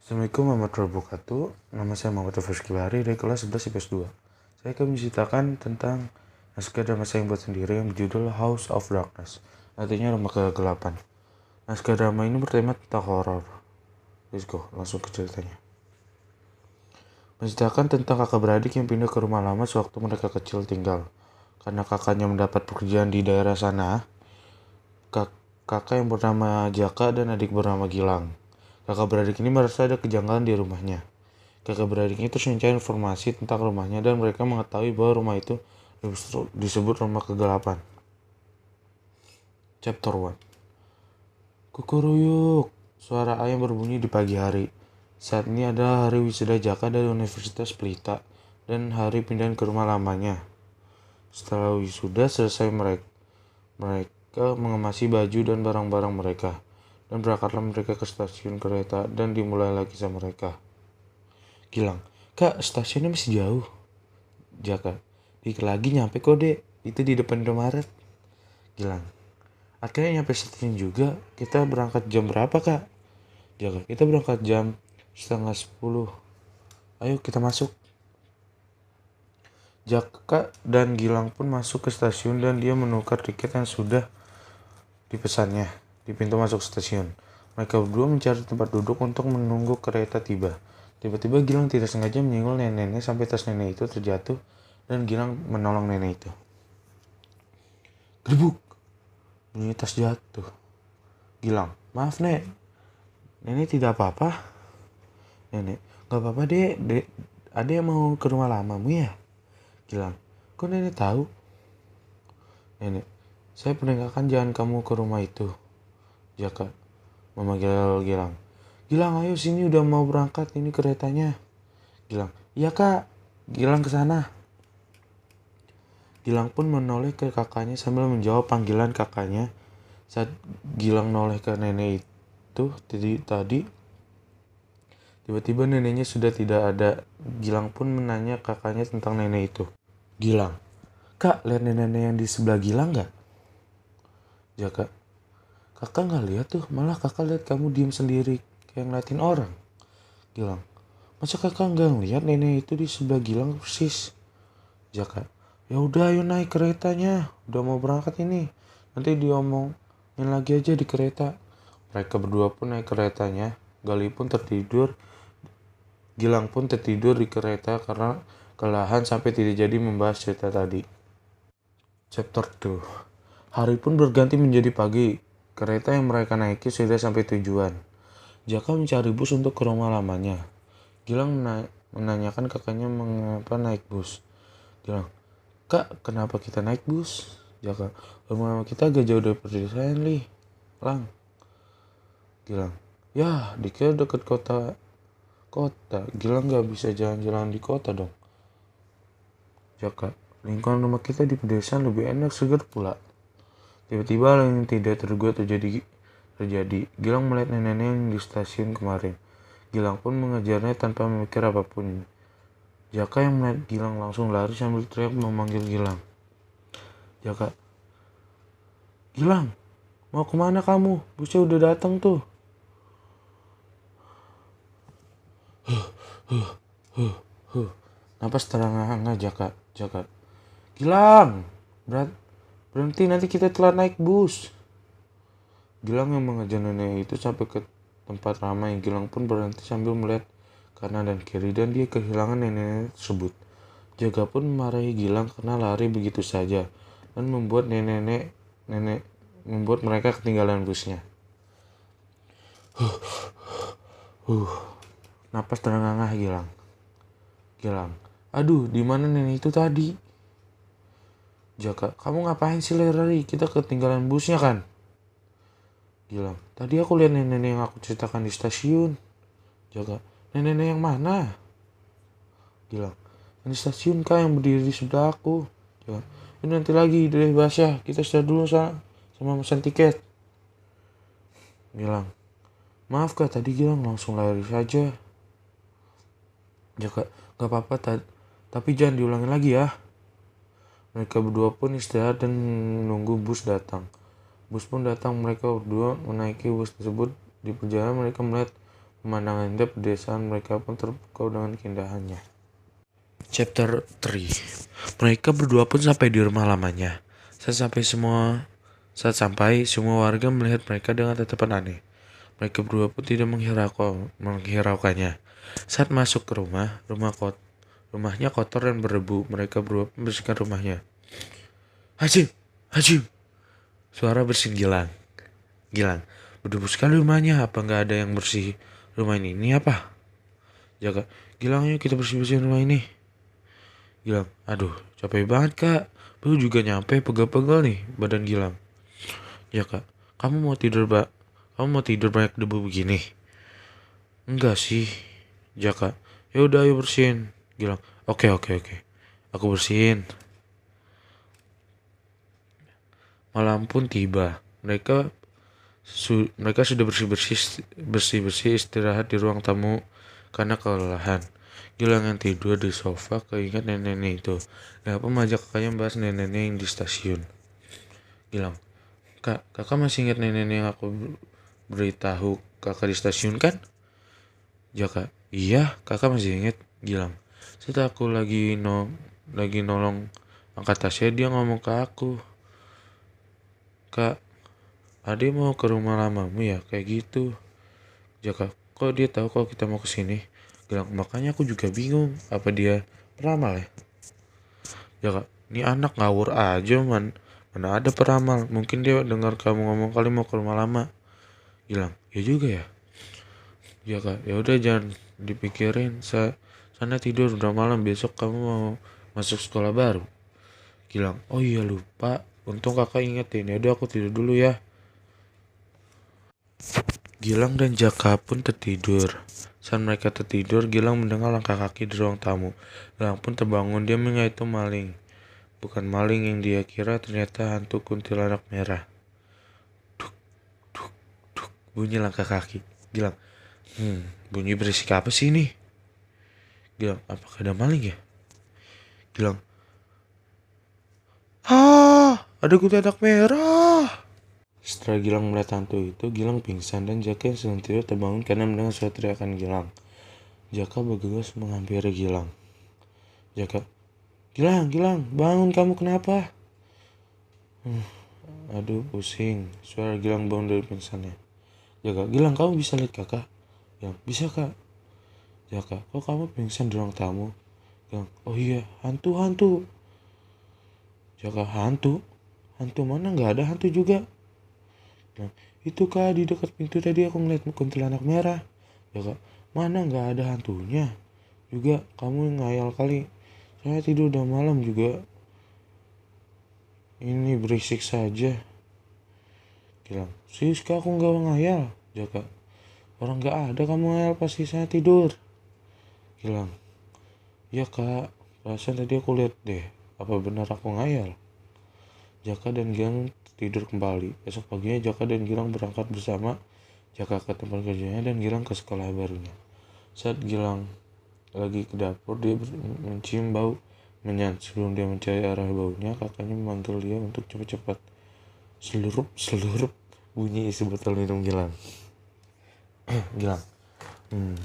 Assalamualaikum warahmatullahi wabarakatuh. Nama saya Muhammad Rizky Bahari dari kelas 11 IPS 2. Saya akan menceritakan tentang naskah drama saya yang buat sendiri yang berjudul House of Darkness, artinya rumah kegelapan. Naskah drama ini bertema tentang horor. Let's go, langsung ke ceritanya. Menceritakan tentang kakak beradik yang pindah ke rumah lama sewaktu mereka kecil tinggal. Karena kakaknya mendapat pekerjaan di daerah sana, kakak yang bernama Jaka dan adik bernama Gilang. Kakak beradik ini merasa ada kejanggalan di rumahnya. Kakak beradik itu terus mencari informasi tentang rumahnya dan mereka mengetahui bahwa rumah itu disebut rumah kegelapan. Chapter 1. Kukuruyuk. Suara ayam berbunyi di pagi hari. Saat ini adalah hari wisuda Jaka dari Universitas Pelita dan hari pindahan ke rumah lamanya. Setelah wisuda selesai mereka mengemasi baju dan barang-barang mereka. Dan berangkatlah mereka ke stasiun kereta dan dimulai lagi sama mereka. Gilang, Kak, stasiunnya masih jauh. Jaka, dikit lagi nyampe kok dek, itu di depan Indomaret. Gilang, akhirnya nyampe stasiun juga. Kita berangkat jam berapa kak? Jaka, kita berangkat jam 9:30. Ayo kita masuk. Jaka dan Gilang pun masuk ke stasiun dan dia menukar tiket yang sudah dipesannya di pintu masuk stasiun. Mereka berdua mencari tempat duduk untuk menunggu kereta tiba. Tiba-tiba Gilang tidak sengaja menyenggol neneknya sampai tas nenek itu terjatuh dan Gilang menolong nenek itu. Gerbuk, bunyi tas jatuh. Gilang, maaf nek, nenek tidak apa-apa. Nenek, gak apa-apa dek, ada yang mau ke rumah lamamu ya? Gilang, kok nenek tahu? Nenek, saya peringatkan jangan kamu ke rumah itu. Jaka memanggil Gilang. Gilang, ayo sini udah mau berangkat ini keretanya. Gilang, iya kak. Gilang ke sana. Gilang pun menoleh ke kakaknya sambil menjawab panggilan kakaknya. Saat Gilang noleh ke nenek itu tadi, tiba-tiba neneknya sudah tidak ada. Gilang pun menanya kakaknya tentang nenek itu. Gilang, kak lihat nenek yang di sebelah Gilang gak? Jaka, kakak gak lihat tuh, malah kakak lihat kamu diem sendiri kayak ngeliatin orang. Gilang, masa kakak gak ngeliat nenek itu di sebelah Gilang persis? Jaka, ya udah ayo naik keretanya, udah mau berangkat ini, nanti diomongin lagi aja di kereta. Mereka berdua pun naik keretanya. Gilang pun tertidur di kereta karena kelelahan sampai tidak jadi membahas cerita tadi. Chapter 2. Hari pun berganti menjadi pagi. Kereta yang mereka naiki sudah sampai tujuan. Jaka mencari bus untuk ke rumah lamanya. Gilang menanyakan kakaknya mengapa naik bus. Gilang, kak, kenapa kita naik bus? Jaka, rumah kita agak jauh dari pedesaan, Lang. Gilang, ya dikira dekat kota. Gilang gak bisa jalan-jalan di kota dong. Jaka, lingkungan rumah kita di pedesaan lebih enak, segar pula. Tiba-tiba hal yang tidak terduga terjadi. Gilang melihat nenek yang di stasiun kemarin. Gilang pun mengejarnya tanpa memikir apapun. Jaka yang melihat Gilang langsung lari sambil teriak memanggil Gilang. Jaka, Gilang, mau kemana kamu? Busnya udah datang tuh. Napas terengah-engah Jaka. Gilang, berhenti nanti kita telat naik bus. Gilang yang mengejar nenek itu sampai ke tempat ramai. Gilang pun berhenti sambil melihat kanan dan kiri dan dia kehilangan nenek tersebut. Jaka pun memarahi Gilang karena lari begitu saja dan membuat membuat mereka ketinggalan busnya. Napas terengah-engah Gilang. Aduh, di mana nenek itu tadi? Jaka, kamu ngapain sih lari? Kita ketinggalan busnya kan? Gilang, tadi aku lihat nenek yang aku ceritakan di stasiun. Jaka, nenek yang mana? Gilang, yang di stasiun kak yang berdiri di sebelah aku. Jaka, ini nanti lagi deh Basya, kita sudah dulu sama pesan tiket. Gilang, maaf kak tadi Gilang langsung lari saja. Jaka, gak apa-apa tapi jangan diulangi lagi ya. Mereka berdua pun istirahat dan menunggu bus datang. Bus pun datang, mereka berdua menaiki bus tersebut. Di perjalanan mereka melihat Pemandangan indah pedesaan mereka pun terpukau dengan keindahannya. Chapter 3. Mereka berdua pun sampai di rumah lamanya. Saat sampai, semua warga melihat mereka dengan tatapan aneh. Mereka berdua pun tidak menghiraukannya. Saat masuk ke rumahnya kotor dan berdebu. Mereka berdua pun membersihkan rumahnya. Hajim, Hajim. Suara bersin Gilang. Berdebu sekali rumahnya. Apa nggak ada yang bersih rumah ini? Ini apa? Jaga. Gilang, yuk kita bersih-bersihin rumah ini. Gilang, aduh capek banget kak. Baru juga nyampe pegal-pegal nih badan Gilang. Ya kak, kamu mau tidur banyak debu begini? Enggak sih, Jaka. Ya udah ayo bersihin. Gilang, oke. Aku bersihin. Malam pun tiba. Mereka sudah bersih-bersih istirahat di ruang tamu karena kelelahan. Gilang yang tidur di sofa keinget nenek-nenek itu. Kenapa mengajak kakaknya membahas nenek-nenek yang di stasiun? Gilang, kakak masih ingat nenek-nenek yang aku beritahu kakak di stasiun kan? Jaka, iya kakak masih ingat. Gilang, setelah aku lagi nolong angkat tasnya, dia ngomong ke aku, Kak, Ade mau ke rumah lamamu ya kayak gitu. Jaka, kok dia tahu kalau kita mau kesini? Gilang, makanya aku juga bingung, apa dia peramal ya? Jaka, ini anak ngawur aja mana ada peramal. Mungkin dia dengar kamu ngomong kali mau ke rumah lama. Gilang, ya juga ya. Jaka, ya udah jangan dipikirin. Sana tidur, udah malam, besok kamu mau masuk sekolah baru. Gilang, oh iya lupa. Untung kakak ingetin. Ya udah aku tidur dulu ya. Gilang dan Jaka pun tertidur. Saat mereka tertidur, Gilang mendengar langkah kaki di ruang tamu. Gilang pun terbangun. Dia mengira itu maling. Bukan maling yang dia kira, ternyata hantu kuntilanak merah. Duk, duk, duk. Bunyi langkah kaki. Gilang, bunyi berisik apa sih ini? Gilang, apakah ada maling ya? Gilang, ada kuntilanak merah. Setelah Gilang melihat hantu itu, Gilang pingsan dan Jaka yang sedang tidur terbangun karena mendengar suara teriakan Gilang. Jaka bergegas menghampiri Gilang. Jaka, Gilang, bangun, kamu kenapa? Aduh, pusing. Suara Gilang bangun dari pingsannya. Jaka, Gilang, kamu bisa lihat kakak? Gilang, bisa kak. Jaka, kok kamu pingsan di ruang tamu? Gilang, oh iya, hantu. Jaka, hantu? Hantu mana? Nggak ada hantu juga. Nah, itu kak di dekat pintu tadi aku ngeliat kuntilanak merah. Ya kak, mana nggak ada hantunya. Juga kamu ngayal kali. Saya tidur udah malam juga. Ini berisik saja. Gilang, serius kak aku nggak ngayal. Ya kak, orang nggak ada kamu ngayal pasti saya tidur. Gilang, ya kak, perasaan tadi aku lihat deh. Apa benar aku ngayal? Jaka dan Gilang tidur kembali. Esok paginya Jaka dan Gilang berangkat bersama. Jaka ke tempat kerjanya dan Gilang ke sekolah barunya. Saat Gilang lagi ke dapur, dia mencium bau menyan. Sebelum dia mencari arah baunya, kakaknya memanggil dia untuk cepat-cepat. Selurup bunyi isi botol minum Gilang. Gilang,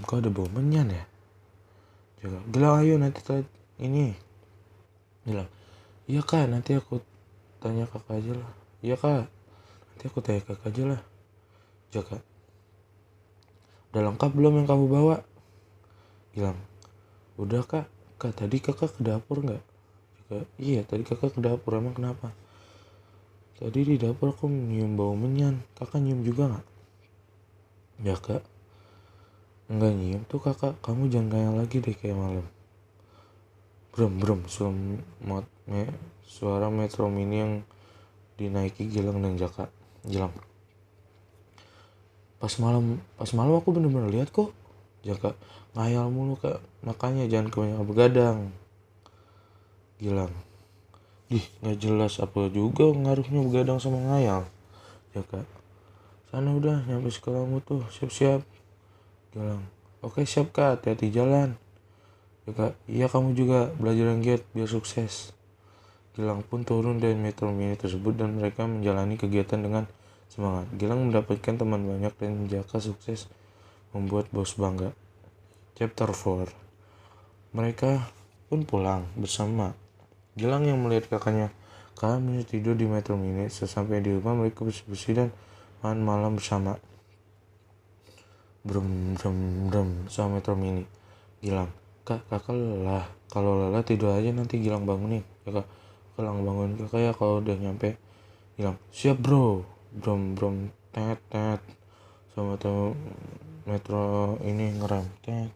kok ada bau menyan ya? Jaka, Gilang ayo nanti ini. Gilang, iya kak, nanti aku tanya kakak aja lah. Iya kak, nanti aku tanya kakak aja lah. Jaka, udah lengkap belum yang kamu bawa? Gilang, udah kak. Kak, tadi kakak ke dapur nggak? Jaka, iya tadi kakak ke dapur, emang kenapa? Tadi di dapur aku nyium bau menyan. Kakak nyium juga nggak? Jaka, enggak nyium tuh kakak. Kamu jangan kayak lagi deh kayak malam. Brum, suara metro mini yang dinaiki Gilang dan Jaka. Gilang, pas malam aku bener-bener lihat kok. Jaka, ngayal mulu kak, makanya jangan kebanyakan begadang. Gilang, nggak jelas apa juga ngaruhnya begadang sama ngayal. Jaka, sana udah nyampe sekolahmu tuh, siap-siap. Gilang, oke siap kak, hati-hati jalan. Jaka, iya kamu juga belajar yang giat biar sukses. Gilang pun turun dari metro mini tersebut dan mereka menjalani kegiatan dengan semangat. Gilang mendapatkan teman banyak dan Jaka sukses membuat bos bangga. Chapter 4. Mereka pun pulang bersama. Gilang yang melihat kakaknya kami tidur di Metro Mini. Sesampai di rumah mereka bersih-bersih dan makan malam bersama. Brum brum brum sama Metro Mini. Gilang, kakak lelah. Kalau lelah tidur aja, nanti Gilang bangunin. Kakak bangun kakak ya kalau udah nyampe. Gilang, siap bro. Brum brum tet tet. Sama tuh Metro ini ngerem tet.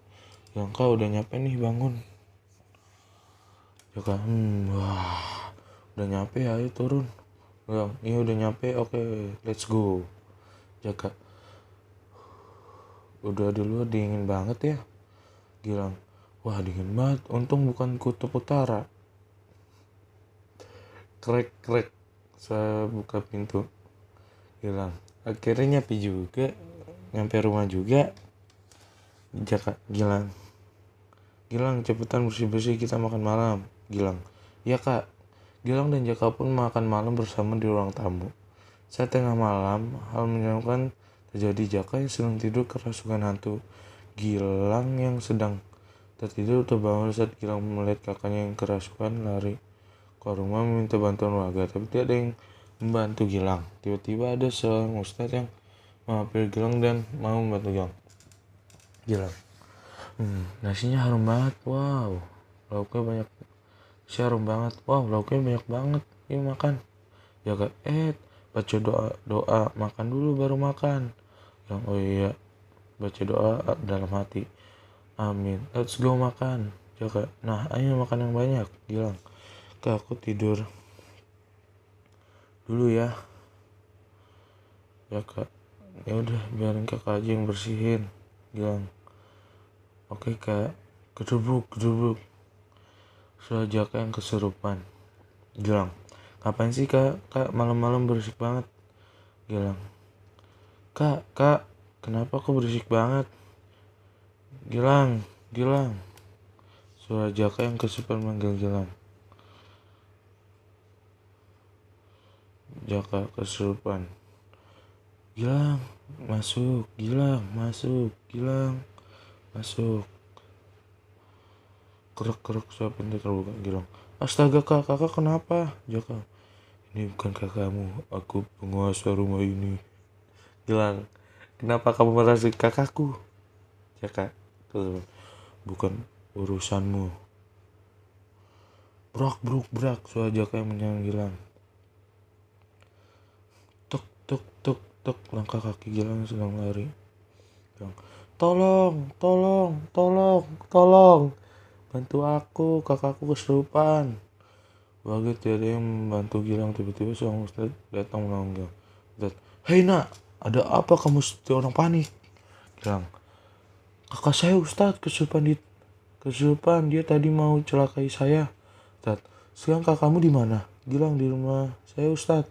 Gilang, kau udah nyampe nih, bangun. Kakak, wah, udah nyampe, ayo turun. Gilang, iya udah nyampe, oke, let's go. Jaka, udah di luar dingin banget ya. Gilang, wah dingin banget, untung bukan kutub utara. Krek, saya buka pintu. Gilang, akhirnya nyampe juga, nyampe rumah juga. Jaka, Gilang cepetan bersih-bersih, kita makan malam. Gilang, ya kak. Gilang dan Jaka pun makan malam bersama di ruang tamu. Saat tengah malam, hal menyeramkan terjadi. Jaka yang sedang tidur kerasukan hantu. Gilang yang sedang tertidur terbangun saat Gilang melihat kakaknya yang kerasukan lari ke rumah meminta bantuan warga, tapi tidak ada yang membantu Gilang. Tiba-tiba ada seorang ustadz yang menghampiri Gilang dan mau membantu Gilang. Nasinya harum banget, wow. Lauknya banyak, harum banget, wow. Lauknya banyak banget, yuk makan. Jaga, baca doa, makan dulu baru makan. Yang oh iya, baca doa dalam hati. Amin. Let's go makan. Jaga, nah ayo makan yang banyak. Gilang, kak aku tidur dulu ya. Ya kak, ya udah biarin kakak aja yang bersihin. Gilang, oke kak. Gedubuk. Soal Jaka yang kesurupan. Gilang, ngapain sih kak malam-malam berisik banget. Gilang, kak kenapa kok berisik banget. Gilang. Suara Jaka yang kesurupan manggil Gilang. Jaka kesurupan. Gilang, masuk. Kerek suara pintu terbuka. Gilang, astaga kak kenapa. Jaka, ini bukan kakakmu, aku penguasa rumah ini. Gilang, kenapa kamu merasa kakakku. Jaka, bukan urusanmu. Brak suara Jaka yang menyerang Gilang. Tuk, langkah kaki Gilang sedang lari. Gilang, tolong, bantu aku, kakakku kesurupan. Bagi tidak ada yang membantu Gilang. Tiba-tiba seorang ustadz datang menolong Gilang. Ustadz, hei nak, ada apa kamu seperti orang panik. Gilang, kakak saya ustadz kesurupan, dia tadi mau celakai saya. Ustadz, sekarang kakakmu di mana. Gilang, di rumah saya ustadz.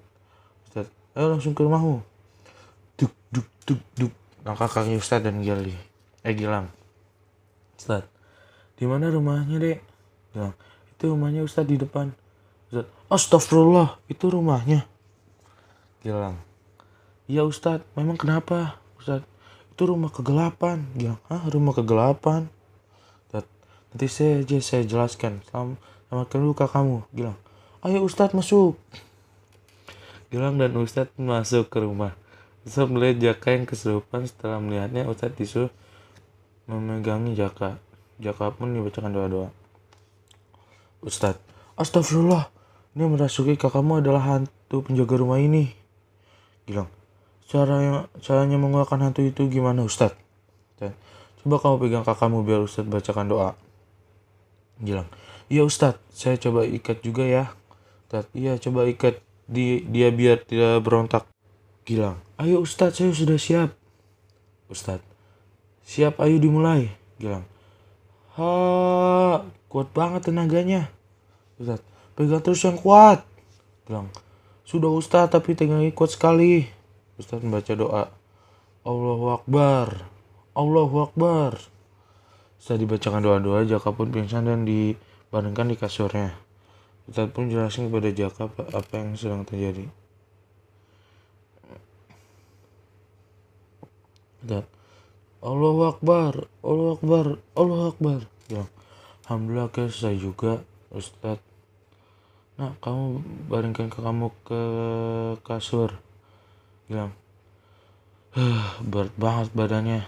Ustadz, ayo langsung ke rumahmu. Duk. Langkah kaki ustadz dan Gilang. Ustadz, di mana rumahnya dek. Gilang, itu rumahnya ustadz di depan. Ustadz, astagfirullah, itu rumahnya. Gilang, iya ustadz, memang kenapa. Ustadz, itu rumah kegelapan. Gilang, rumah kegelapan. Ustadz, nanti saya jelaskan. Selamatkan dulu kakakmu. Gilang, ayo ustadz masuk. Gilang dan ustadz masuk ke rumah. Ustadz melihat Jaka yang kesurupan. Setelah melihatnya, ustadz disuruh memegangi Jaka. Jaka pun dibacakan doa-doa. Ustadz, astagfirullah, ini merasuki kakakmu adalah hantu penjaga rumah ini. Gilang, caranya mengeluarkan hantu itu gimana ustadz? Coba kamu pegang kakakmu biar ustadz bacakan doa. Gilang, iya ustadz, saya coba ikat juga ya. Ustadz, iya coba ikat dia biar tidak berontak. Gilang, ayo ustadz, saya sudah siap. Ustadz, siap, ayo dimulai. Gilang, kuat banget tenaganya. Ustadz, pegang terus yang kuat. Gilang, sudah ustadz, tapi tegangnya kuat sekali. Ustadz membaca doa. Allahu Akbar. Setelah dibacakan doa-doa, Jaka pun pingsan dan dibaringkan di kasurnya. Ustadz pun jelasin kepada Jaka apa yang sedang terjadi. Ustadz, Allahu Akbar, Allahu Akbar, Allahu Akbar. Bilang, alhamdulillah akhirnya selesai juga, Ustadz. Nah, kamu baringkan kamu ke kasur. Bilang, berat banget badannya,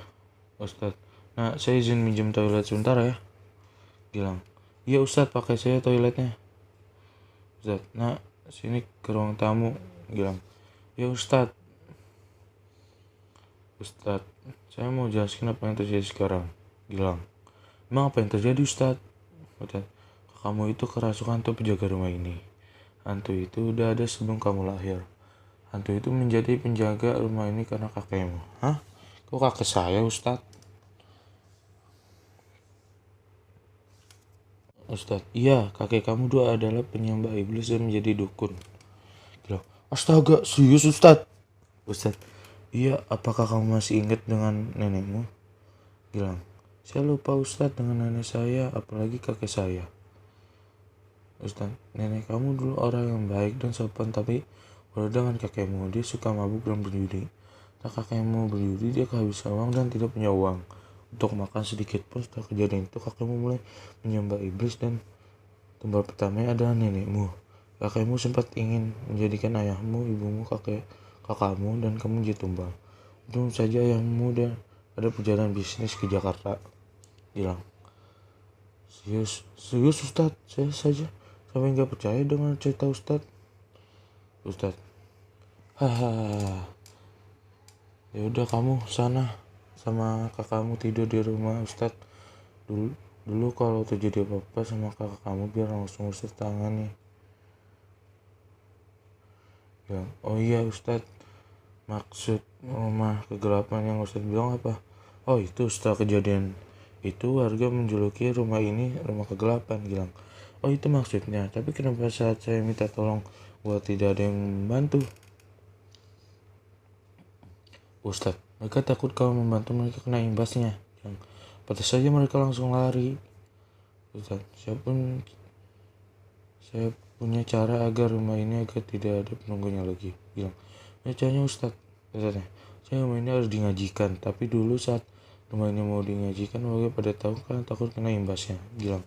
Ustadz. Nah, saya izin minjem toilet sebentar ya. Bilang, iya Ustadz, pakai saya toiletnya. Ustadz, nah sini ke ruang tamu. Bilang, ya Ustadz, Ustadz, saya mau jelaskan apa yang terjadi sekarang. Bilang, emang apa yang terjadi Ustadz? Ustadz, kamu itu kerasukan hantu penjaga rumah ini. Hantu itu udah ada sebelum kamu lahir. Hantu itu menjadi penjaga rumah ini karena kakekmu. Hah? Kok kakek saya Ustadz? Ustadz, iya kakek kamu dua adalah penyembah iblis dan menjadi dukun. Bilang, astaga serius Ustadz? Ustadz, iya apakah kamu masih ingat dengan nenekmu? Bilang, saya lupa Ustadz dengan nenek saya, apalagi kakek saya. Ustadz, nenek kamu dulu orang yang baik dan sopan, tapi berbeda dengan kakekmu, dia suka mabuk dan berjudi. Tak kakekmu berjudi, dia kehabisan uang dan tidak punya uang untuk makan sedikit pun. Setelah kejadian itu, kakekmu mulai menyembah iblis dan tumbal pertamanya adalah nenekmu. Kakekmu sempat ingin menjadikan ayahmu, ibumu, kakakmu, dan kamu jadi tumbal. Untung saja ayahmu dan ada perjalanan bisnis ke Jakarta. Bilang, serius Ustadz, saya saja sampai nggak percaya dengan cerita Ustadz. Ustadz, haha, ya udah kamu sana sama kakakmu tidur di rumah Ustadz. Dulu kalau terjadi apa-apa sama kakak kamu biar langsung Ustadz tangani. Bilang, oh iya Ustadz, maksud rumah kegelapan yang Ustadz bilang apa? Oh itu setelah kejadian itu warga menjuluki rumah ini rumah kegelapan. Bilang, oh itu maksudnya, tapi kenapa saat saya minta tolong buat tidak ada yang membantu? Ustadz, mereka takut kalau membantu mereka kena imbasnya. Bilang, pantas saja mereka langsung lari. Ustadz, saya punya cara agar rumah ini agar tidak ada penunggunya lagi. Bilang, caranya Ustadz, katanya, saya rumah ini harus dingajikan, tapi dulu saat rumah ini mau dingajikan warga pada tahu kan takut kena imbasnya. Bilang,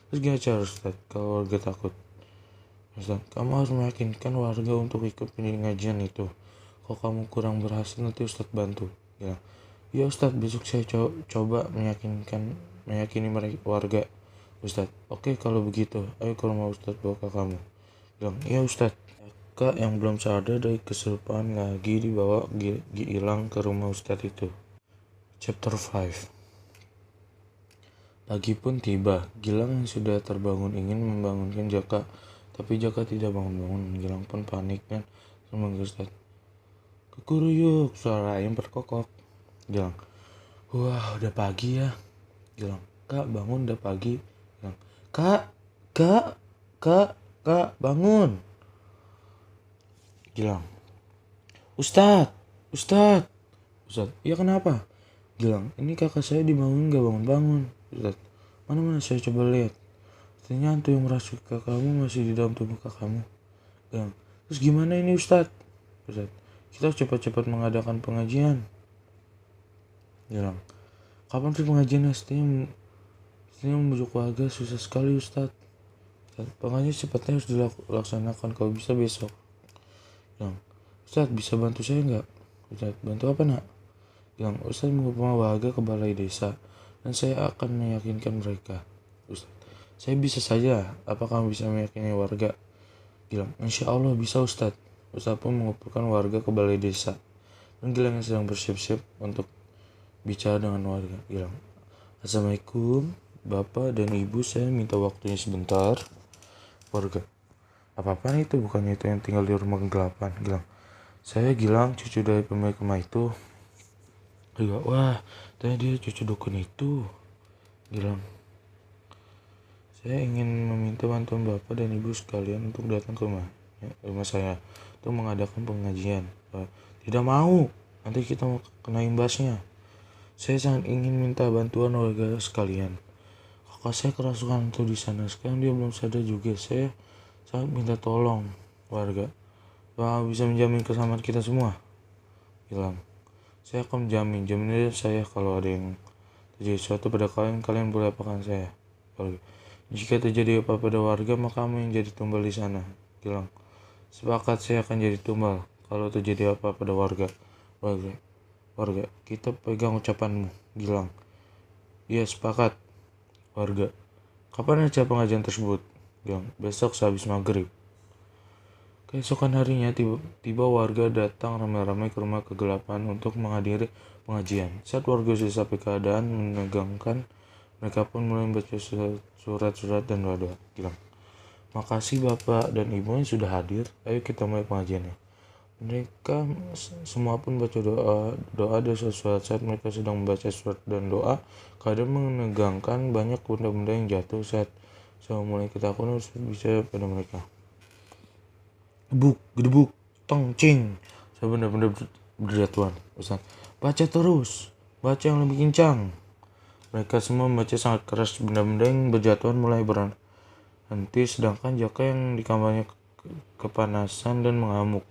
terus gimana cara Ustadz kalau warga takut? Ustadz, kamu harus meyakinkan warga untuk ikut pengajian itu. Kalau kamu kurang berhasil nanti Ustadz bantu. Bilang, ya Ustadz, besok saya coba meyakini mereka warga. Ustadz, oke kalau begitu, ayo ke rumah Ustadz bawa kamu. Bilang, iya Ustadz. Kak yang belum sadar dari kesurupan lagi dibawa hilang ke rumah Ustadz itu. Chapter 5. Pagi pun tiba. Gilang yang sudah terbangun ingin membangunkan Jaka, tapi Jaka tidak bangun-bangun. Gilang pun panik dan memanggil Ustadz. Kukuruyuk, suara ayam berkokok. Gilang, wah udah pagi ya. Gilang, kak bangun udah pagi. Gilang, kak bangun. Gilang, Ustadz, iya kenapa? Gilang, ini kakak saya dibangun gak bangun-bangun. Ustadz, mana saya coba lihat. Ternyata hantu yang merasuk kakakmu masih di dalam tubuh kakakmu. Gilang, terus gimana ini Ustadz? Ustadz, kita cepat-cepat mengadakan pengajian. Gilang, kapan sih pengajiannya? Setelah membujuk warga susah sekali Ustadz. Pengajian cepatnya harus dilaksanakan kalau bisa besok. Gilang, Ustadz bisa bantu saya nggak? Ustadz, bantu apa nak? Gilang, Ustadz menghubungi warga ke balai desa dan saya akan meyakinkan mereka. Ustadz, saya bisa saja. Apa kamu bisa meyakini warga? Gilang, insya Allah bisa Ustadz. Ustadz pun mengumpulkan warga ke balai desa dan Gilang yang sedang bersiap-siap untuk bicara dengan warga. Gilang, Assalamualaikum Bapak dan Ibu, saya minta waktunya sebentar. Warga, apa-apaan itu? Bukannya itu yang tinggal di rumah kegelapan? Gilang, saya Gilang, cucu dari pemilik rumah itu. Gilang, wah ternyata dia cucu dukun itu. Gilang, saya ingin meminta bantuan Bapak dan Ibu sekalian untuk datang ke rumah saya untuk mengadakan pengajian. Tidak mau, nanti kita mau kena imbasnya. Saya sangat ingin minta bantuan warga sekalian. Kakak saya kerasukan hantu di sana. Sekarang dia belum sadar juga. Saya sangat minta tolong warga. Bapak bisa menjamin keselamatan kita semua. Gilang, Saya akan jamin saya kalau ada yang terjadi sesuatu pada kalian, kalian boleh apakan saya. Warga. Jika terjadi apa pada warga, maka kamu yang jadi tumbal di sana. Gilang. Sepakat, saya akan jadi tumbal kalau terjadi apa pada warga. Warga. Kita pegang ucapanmu. Gilang. Iya, sepakat. Warga. Kapan acara pengajian tersebut? Gilang. Besok sehabis maghrib. Keesokan harinya tiba warga datang ramai-ramai ke rumah kegelapan untuk menghadiri pengajian. Saat warga sudah sampai keadaan menegangkan, mereka pun mulai membaca surat-surat dan doa-doa. Gilang. Makasih Bapak dan Ibu yang sudah hadir. Ayo kita mulai pengajiannya. Mereka semua pun baca doa surat. Saat mereka sedang membaca surat dan doa, keadaan menegangkan, banyak benda-benda yang jatuh. Saat saya mulai ketakutan bisa pada mereka. Gedebuk, tong, cing. Saya benar-benar berjatuhan. Ustaz, baca terus. Baca yang lebih kencang. Mereka semua membaca sangat keras. Benda-benda yang berjatuhan mulai berhenti. Sedangkan Jaka yang di kamarnya kepanasan dan mengamuk.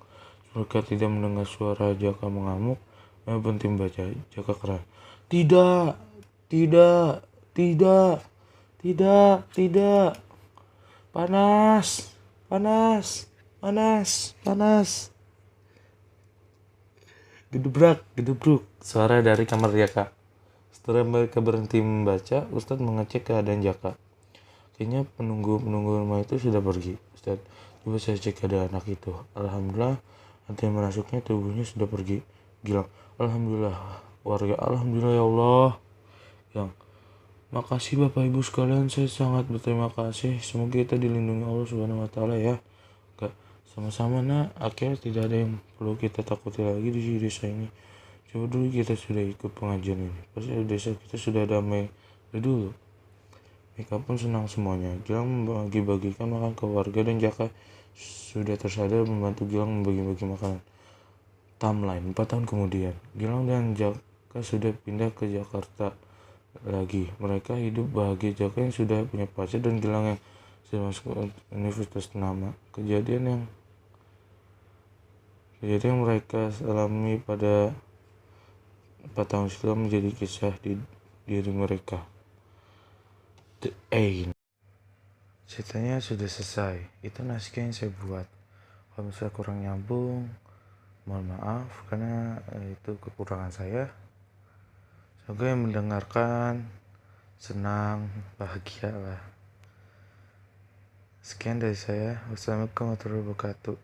Mereka tidak mendengar suara Jaka mengamuk. Mereka berhenti membaca. Jaka keras. Tidak. Panas. Gedebruk. Suara dari kamar Jaka. Setelah mereka berhenti membaca, Ustadz mengecek keadaan Jaka. Kayaknya penunggu rumah itu sudah pergi. Ustadz, coba saya cek keadaan anak itu. Alhamdulillah, nanti merasuknya tubuhnya sudah pergi. Gilang, alhamdulillah. Warga, alhamdulillah ya Allah. Yang, makasih Bapak Ibu sekalian, saya sangat berterima kasih. Semoga kita dilindungi Allah Subhanahu wa taala ya. Gak, sama-sama nak, akhirnya tidak ada yang perlu kita takuti lagi di desa ini. Coba dulu kita sudah ikut pengajian ini. Pasti desa kita sudah damai dari dulu. Mereka pun senang semuanya. Gilang membagi-bagikan makan ke warga dan Jaka sudah tersadar membantu Gilang membagi-bagi makanan. Timeline 4 tahun kemudian, Gilang dan Jaka sudah pindah ke Jakarta lagi. Mereka hidup bahagia. Jaka yang sudah punya pacar dan Gilang yang sudah masuk universitas ternama. Kejadian yang mereka alami pada 4 tahun silam menjadi kisah di diri mereka. The end. Ceritanya sudah selesai. Itu naskah yang saya buat. Kalau misalnya kurang nyambung, mohon maaf karena itu kekurangan saya. Semoga yang mendengarkan senang, bahagia lah. Sekian dari saya. Wassalamualaikum warahmatullahi wabarakatuh.